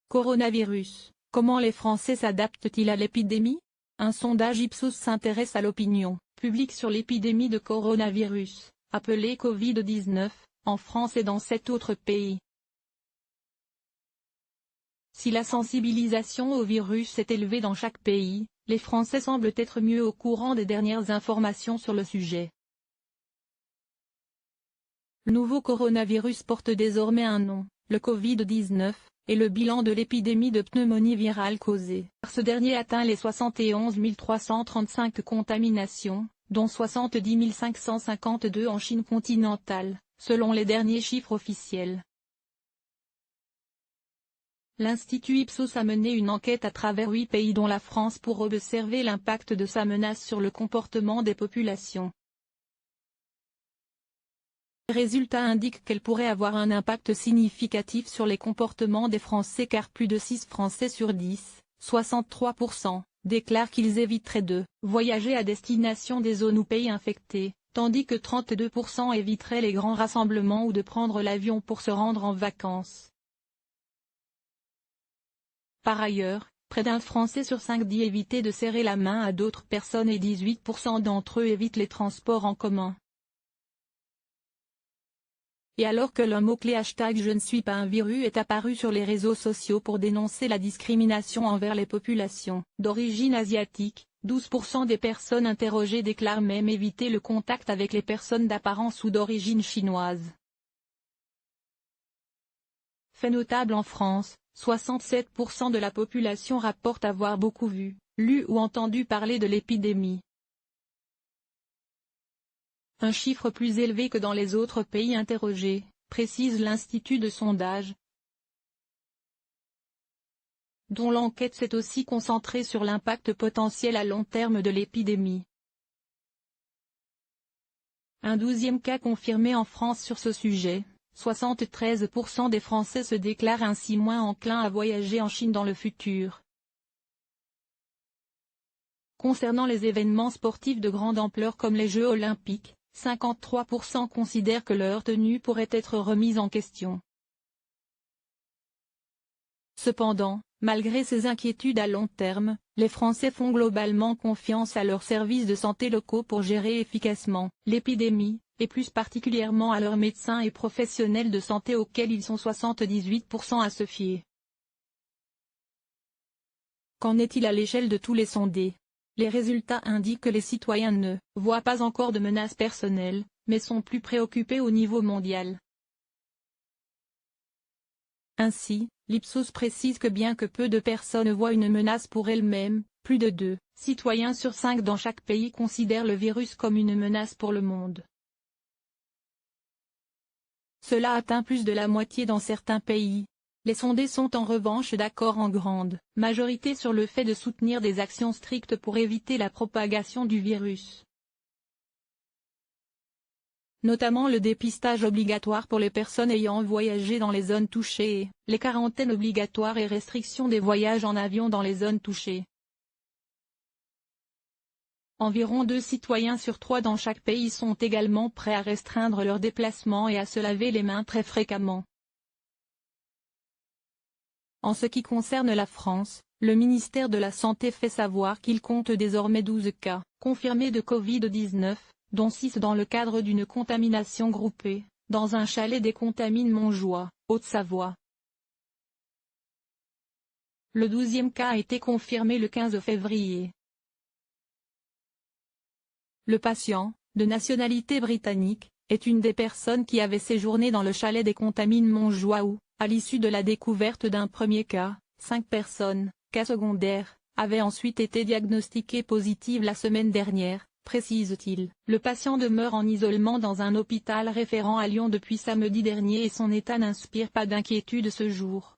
Coronavirus, comment les Français s'adaptent-ils à l'épidémie? Un sondage Ipsos s'intéresse à l'opinion publique sur l'épidémie de coronavirus, appelée Covid-19, en France et dans 7 autres pays. Si la sensibilisation au virus est élevée dans chaque pays, les Français semblent être mieux au courant des dernières informations sur le sujet. Le nouveau coronavirus porte désormais un nom, le Covid-19, et le bilan de l'épidémie de pneumonie virale causée par ce dernier atteint les 71 335 contaminations, dont 70 552 en Chine continentale, selon les derniers chiffres officiels. L'Institut Ipsos a mené une enquête à travers 8 pays dont la France pour observer l'impact de sa menace sur le comportement des populations. Les résultats indiquent qu'elle pourrait avoir un impact significatif sur les comportements des Français car plus de 6 Français sur 10, 63%, déclarent qu'ils éviteraient de voyager à destination des zones ou pays infectés, tandis que 32% éviteraient les grands rassemblements ou de prendre l'avion pour se rendre en vacances. Par ailleurs, près d'un Français sur 5 dit éviter de serrer la main à d'autres personnes et 18% d'entre eux évitent les transports en commun. Et alors que le mot-clé #je ne suis pas un virus est apparu sur les réseaux sociaux pour dénoncer la discrimination envers les populations d'origine asiatique, 12% des personnes interrogées déclarent même éviter le contact avec les personnes d'apparence ou d'origine chinoise. Fait notable en France, 67% de la population rapporte avoir beaucoup vu, lu ou entendu parler de l'épidémie. Un chiffre plus élevé que dans les autres pays interrogés, précise l'Institut de sondage, dont l'enquête s'est aussi concentrée sur l'impact potentiel à long terme de l'épidémie. Un 12e cas confirmé en France sur ce sujet, 73% des Français se déclarent ainsi moins enclins à voyager en Chine dans le futur. Concernant les événements sportifs de grande ampleur comme les Jeux olympiques, 53% considèrent que leur tenue pourrait être remise en question. Cependant, malgré ces inquiétudes à long terme, les Français font globalement confiance à leurs services de santé locaux pour gérer efficacement l'épidémie, et plus particulièrement à leurs médecins et professionnels de santé auxquels ils sont 78% à se fier. Qu'en est-il à l'échelle de tous les sondés? Les résultats indiquent que les citoyens ne voient pas encore de menaces personnelles, mais sont plus préoccupés au niveau mondial. Ainsi, l'Ipsos précise que bien que peu de personnes voient une menace pour elles-mêmes, plus de 2 citoyens sur 5 dans chaque pays considèrent le virus comme une menace pour le monde. Cela atteint plus de la moitié dans certains pays. Les sondés sont en revanche d'accord en grande majorité sur le fait de soutenir des actions strictes pour éviter la propagation du virus. Notamment le dépistage obligatoire pour les personnes ayant voyagé dans les zones touchées, les quarantaines obligatoires et restrictions des voyages en avion dans les zones touchées. Environ 2 citoyens sur 3 dans chaque pays sont également prêts à restreindre leurs déplacements et à se laver les mains très fréquemment. En ce qui concerne la France, le ministère de la Santé fait savoir qu'il compte désormais 12 cas confirmés de Covid-19, dont 6 dans le cadre d'une contamination groupée, dans un chalet des Contamines Montjoie, Haute-Savoie. Le 12e cas a été confirmé le 15 février. Le patient, de nationalité britannique, est une des personnes qui avait séjourné dans le chalet des Contamines Montjoie où, à l'issue de la découverte d'un premier cas, 5 personnes, cas secondaires, avaient ensuite été diagnostiquées positives la semaine dernière, précise-t-il. Le patient demeure en isolement dans un hôpital référent à Lyon depuis samedi dernier et son état n'inspire pas d'inquiétude ce jour.